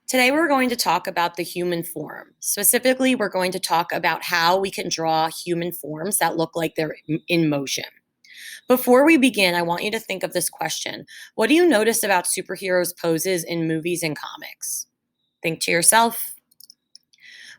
Today, we're going to talk about the human form. Specifically, we're going to talk about how we can draw human forms that look like they're in motion. Before we begin, I want you to think of this question. What do you notice about superheroes' poses in movies and comics? Think to yourself.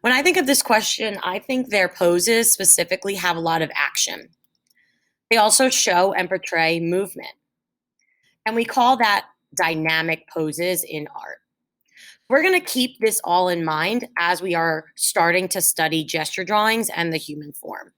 When I think of this question, I think their poses specifically have a lot of action. They also show and portray movement. And we call that dynamic poses in art. We're going to keep this all in mind as we are starting to study gesture drawings and the human form.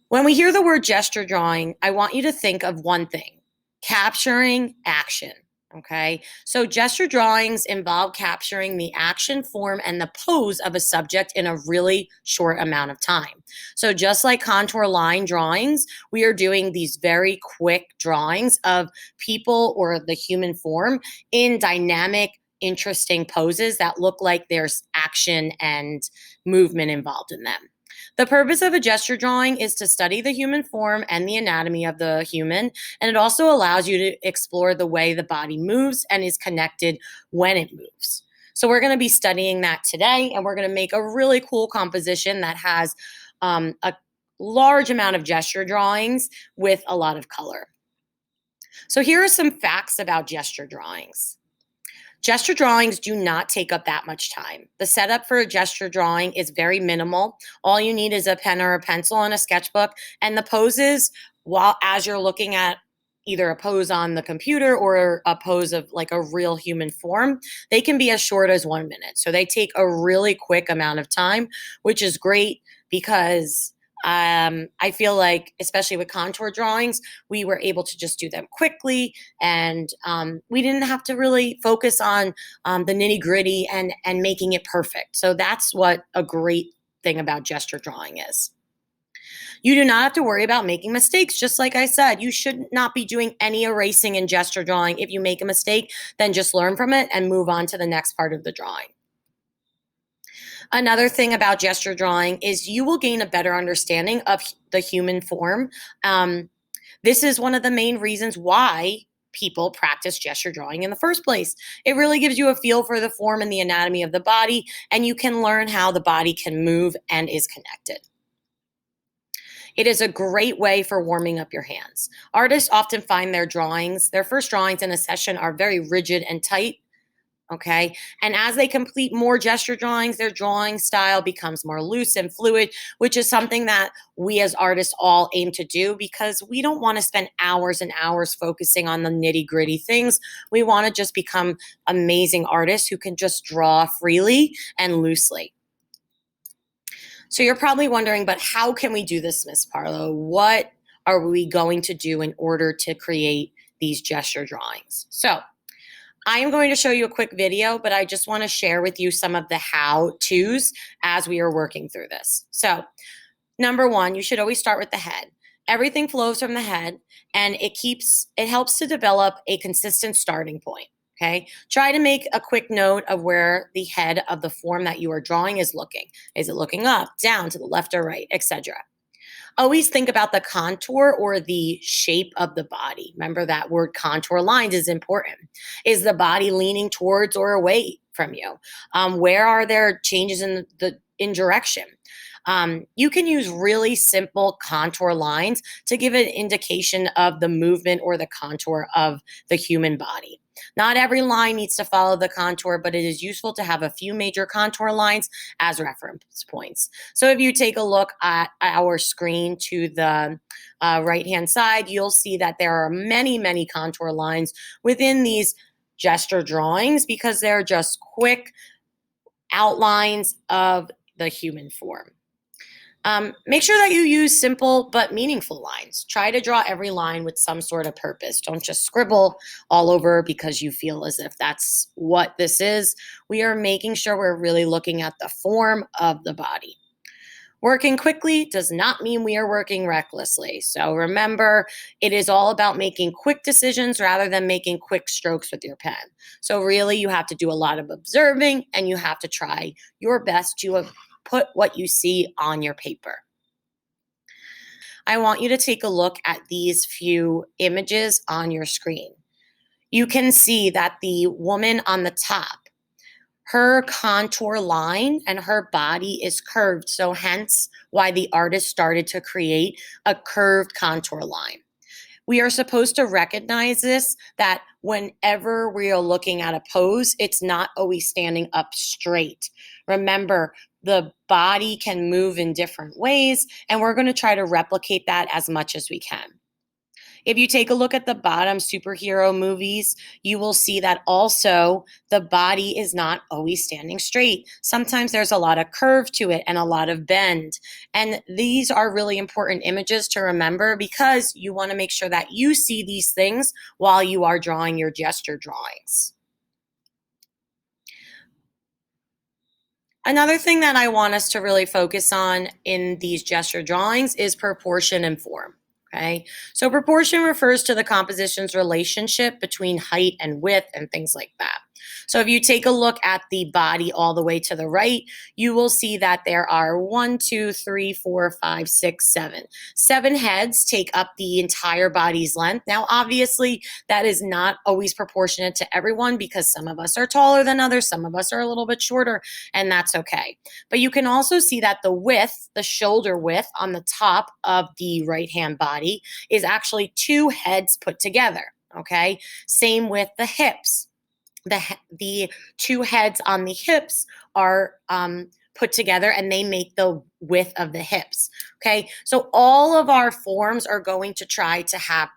When we hear the word gesture drawing, I want you to think of one thing: capturing action. Okay, so gesture drawings involve capturing the action, form, and the pose of a subject in a really short amount of time. So, just like contour line drawings, we are doing these very quick drawings of people or the human form in dynamic, interesting poses that look like there's action and movement involved in them. The purpose of a gesture drawing is to study the human form and the anatomy of the human, and it also allows you to explore the way the body moves and is connected when it moves. So, we're going to be studying that today, and we're going to make a really cool composition that has a large amount of gesture drawings with a lot of color. So, here are some facts about gesture drawings. Gesture drawings do not take up that much time. The setup for a gesture drawing is very minimal. All you need is a pen or a pencil and a sketchbook, and the poses, while as you're looking at either a pose on the computer or a pose of like a real human form, they can be as short as 1 minute. So they take a really quick amount of time, which is great because I feel like, especially with contour drawings, we were able to just do them quickly, and we didn't have to really focus on the nitty gritty and making it perfect. So that's what a great thing about gesture drawing is. You do not have to worry about making mistakes. Just like I said, you should not be doing any erasing in gesture drawing. If you make a mistake, then just learn from it and move on to the next part of the drawing. Another thing about gesture drawing is you will gain a better understanding of the human form. This is one of the main reasons why people practice gesture drawing in the first place. It really gives you a feel for the form and the anatomy of the body, and you can learn how the body can move and is connected. It is a great way for warming up your hands. Artists often find their first drawings in a session are very rigid and tight. Okay. And as they complete more gesture drawings, their drawing style becomes more loose and fluid, which is something that we as artists all aim to do because we don't want to spend hours and hours focusing on the nitty gritty things. We want to just become amazing artists who can just draw freely and loosely. So you're probably wondering, but how can we do this, Miss Parlow? What are we going to do in order to create these gesture drawings? So I am going to show you a quick video, but I just want to share with you some of the how-tos as we are working through this. So, number one, you should always start with the head. Everything flows from the head, and it helps to develop a consistent starting point. Okay, try to make a quick note of where the head of the form that you are drawing is looking. Is it looking up, down, to the left or right, etc. Always think about the contour or the shape of the body. Remember that word contour lines is important. Is the body leaning towards or away from you? Where are there changes in direction? You can use really simple contour lines to give an indication of the movement or the contour of the human body. Not every line needs to follow the contour, but it is useful to have a few major contour lines as reference points. So if you take a look at our screen to the right-hand side, you'll see that there are many, many contour lines within these gesture drawings because they're just quick outlines of the human form. Make sure that you use simple but meaningful lines. Try to draw every line with some sort of purpose. Don't just scribble all over because you feel as if that's what this is. We are making sure we're really looking at the form of the body. Working quickly does not mean we are working recklessly. So remember, it is all about making quick decisions rather than making quick strokes with your pen. So really, you have to do a lot of observing, and you have to try your best to put what you see on your paper. I want you to take a look at these few images on your screen. You can see that the woman on the top her contour line and her body is curved. So, hence why the artist started to create a curved contour line. We are supposed to recognize this, that whenever we are looking at a pose, it's not always standing up straight. Remember, the body can move in different ways, and we're going to try to replicate that as much as we can. If you take a look at the bottom superhero movies, you will see that also the body is not always standing straight. Sometimes there's a lot of curve to it and a lot of bend. And these are really important images to remember because you want to make sure that you see these things while you are drawing your gesture drawings. Another thing that I want us to really focus on in these gesture drawings is proportion and form. Okay, so proportion refers to the composition's relationship between height and width and things like that. So if you take a look at the body all the way to the right, you will see that there are 1, 2, 3, 4, 5, 6, 7. 7 heads take up the entire body's length. Now, obviously, that is not always proportionate to everyone because some of us are taller than others, some of us are a little bit shorter, and that's okay. But you can also see that the width, the shoulder width on the top of the right hand body is actually 2 heads put together. Okay, same with the hips. The 2 heads on the hips are put together and they make the width of the hips. Okay, so all of our forms are going to try to have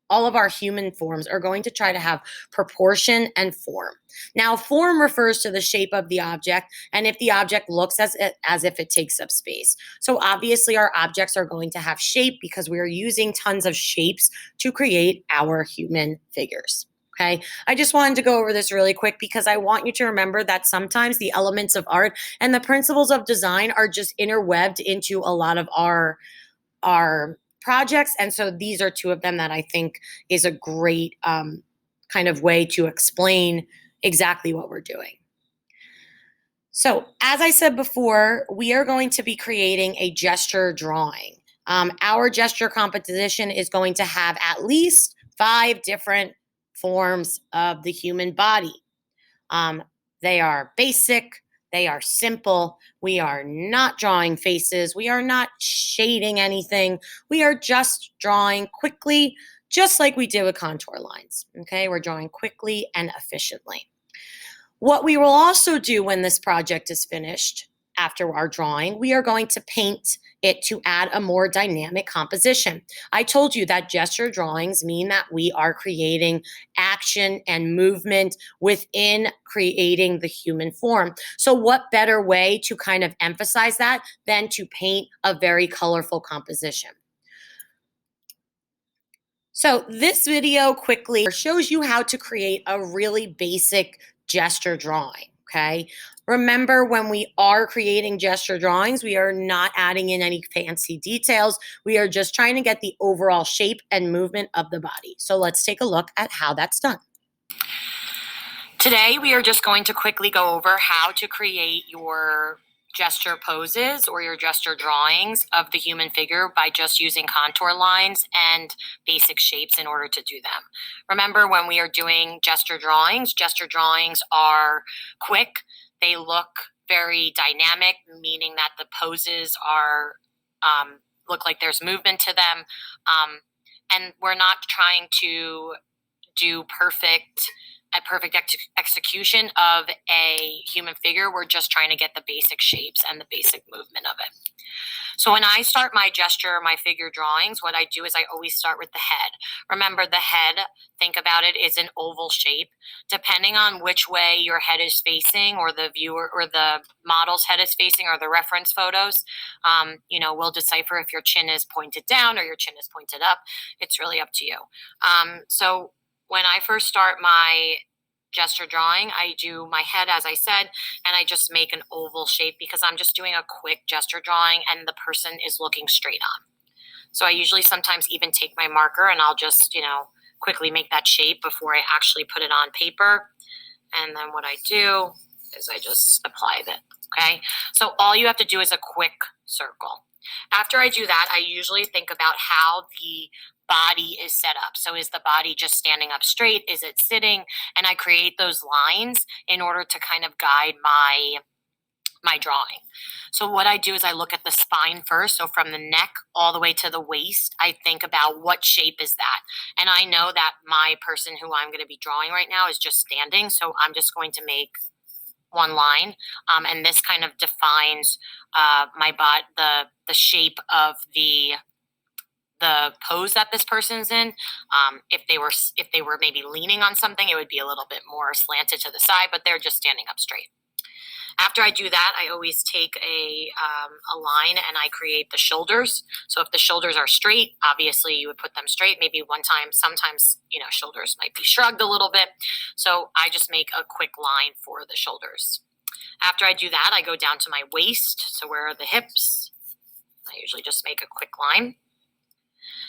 all of our human forms are going to try to have proportion and form. Now, form refers to the shape of the object and if the object looks as if it takes up space. So obviously our objects are going to have shape because we are using tons of shapes to create our human figures. Okay, I just wanted to go over this really quick because I want you to remember that sometimes the elements of art and the principles of design are just interwebbed into a lot of our projects. And so these are 2 of them that I think is a great kind of way to explain exactly what we're doing. So, as I said before, we are going to be creating a gesture drawing. Our gesture composition is going to have at least 5 different forms of the human body. They are basic, they are simple. We are not drawing faces, we are not shading anything. We are just drawing quickly, just like we did with contour lines. Okay, we're drawing quickly and efficiently. What we will also do when this project is finished after our drawing, we are going to paint it to add a more dynamic composition. I told you that gesture drawings mean that we are creating action and movement within creating the human form. So what better way to kind of emphasize that than to paint a very colorful composition? So this video quickly shows you how to create a really basic gesture drawing, okay? Remember, when we are creating gesture drawings, we are not adding in any fancy details. We are just trying to get the overall shape and movement of the body. So let's take a look at how that's done. Today, we are just going to quickly go over how to create your gesture poses or your gesture drawings of the human figure by just using contour lines and basic shapes in order to do them. Remember, when we are doing gesture drawings are quick. They look very dynamic, meaning that the poses are look like there's movement to them. And we're not trying to do a perfect execution of a human figure. We're just trying to get the basic shapes and the basic movement of it. So when I start my figure drawings, what I do is I always start with the head. Remember, the head, think about it, is an oval shape. Depending on which way your head is facing, or the viewer or the model's head is facing, or the reference photos, we'll decipher if your chin is pointed down or your chin is pointed up. It's really up to you. So when I first start my gesture drawing, I do my head, as I said, and I just make an oval shape because I'm just doing a quick gesture drawing and the person is looking straight on. So I usually sometimes even take my marker and I'll just, quickly make that shape before I actually put it on paper. And then what I do is I just apply that, okay? So all you have to do is a quick circle. After I do that, I usually think about how the body is set up. So is the body just standing up straight? Is it sitting? And I create those lines in order to kind of guide my drawing. So what I do is I look at the spine first. So from the neck all the way to the waist, I think about what shape is that. And I know that my person who I'm going to be drawing right now is just standing. So I'm just going to make one line, and this kind of defines my bot the shape of the pose that this person's in. If they were maybe leaning on something, it would be a little bit more slanted to the side, but they're just standing up straight. After I do that, I always take a line and I create the shoulders. So if the shoulders are straight, obviously you would put them straight. Maybe one time, sometimes, shoulders might be shrugged a little bit. So I just make a quick line for the shoulders. After I do that, I go down to my waist. So where are the hips? I usually just make a quick line.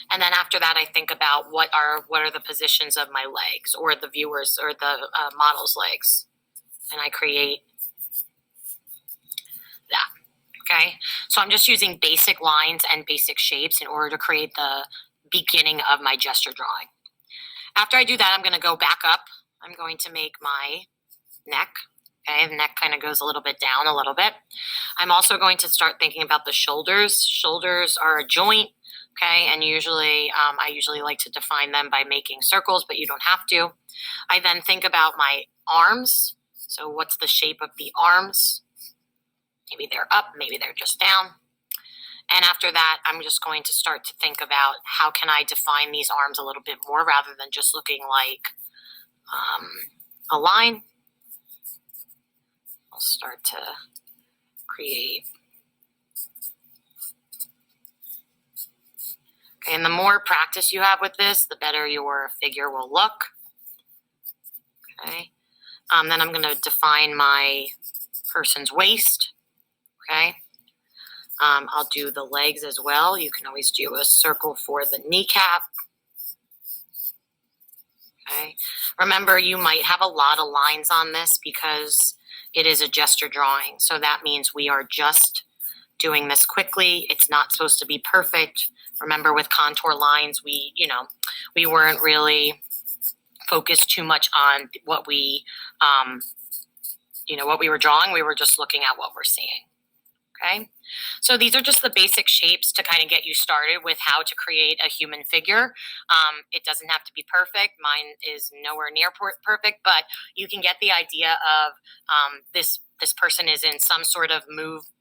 And then after that, I think about what are the positions of my legs or the viewers or the model's legs. And I create that. Okay. So I'm just using basic lines and basic shapes in order to create the beginning of my gesture drawing. After I do that, I'm going to go back up. I'm going to make my neck. Okay, the neck kind of goes a little bit down a little bit. I'm also going to start thinking about the shoulders. Shoulders are a joint, okay, and I usually like to define them by making circles, but you don't have to. I then think about my arms. So what's the shape of the arms? Maybe they're up, maybe they're just down. And after that, I'm just going to start to think about how can I define these arms a little bit more rather than just looking like a line. I'll start to create. Okay, and the more practice you have with this, the better your figure will look. Okay. Then I'm going to define my person's waist. Okay. I'll do the legs as well. You can always do a circle for the kneecap. Okay. Remember, you might have a lot of lines on this because it is a gesture drawing. So that means we are just doing this quickly. It's not supposed to be perfect. Remember, with contour lines, we weren't really focused too much on what we were drawing. We were just looking at what we're seeing. Okay. So these are just the basic shapes to kind of get you started with how to create a human figure. It doesn't have to be perfect. Mine is nowhere near perfect, but you can get the idea of this person is in some sort of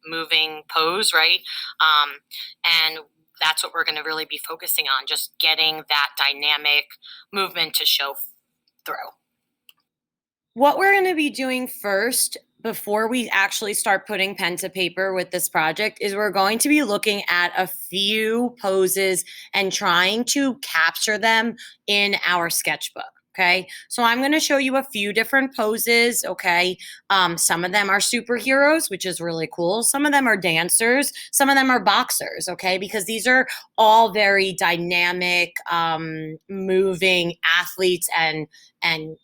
moving pose, right? And that's what we're going to really be focusing on, just getting that dynamic movement to show through. What we're going to be doing first before we actually start putting pen to paper with this project is we're going to be looking at a few poses and trying to capture them in our sketchbook. Okay, so I'm going to show you a few different poses. Okay, some of them are superheroes, which is really cool. Some of them are dancers. Some of them are boxers. Okay, because these are all very dynamic, moving athletes and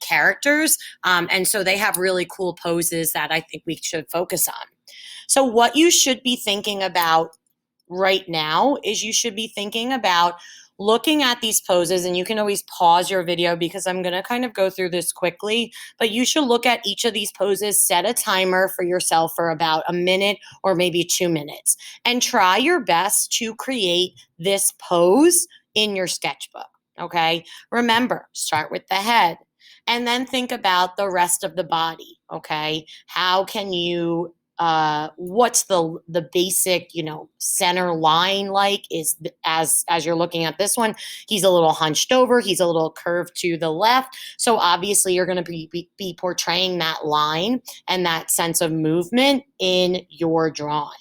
characters. And so they have really cool poses that I think we should focus on. So what you should be thinking about right now is you should be thinking about looking at these poses, and you can always pause your video because I'm going to kind of go through this quickly, but you should look at each of these poses, set a timer for yourself for about a minute or maybe 2 minutes, and try your best to create this pose in your sketchbook. Okay. Remember, start with the head and then think about the rest of the body. Okay. How can you what's the basic center line like is as you're looking at this one, he's a little hunched over, he's a little curved to the left, so obviously you're going to be portraying that line and that sense of movement in your drawing.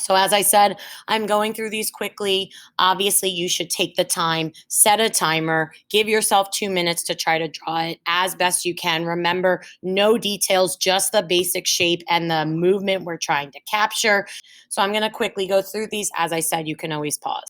So as I said, I'm going through these quickly. Obviously, you should take the time, set a timer, give yourself 2 minutes to try to draw it as best you can. Remember, no details, just the basic shape and the movement we're trying to capture. So I'm going to quickly go through these. As I said, you can always pause.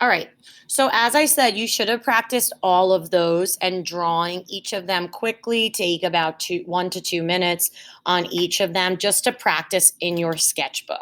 All right. So, as I said, you should have practiced all of those and drawing each of them quickly. Take about 1 to 2 minutes on each of them just to practice in your sketchbook.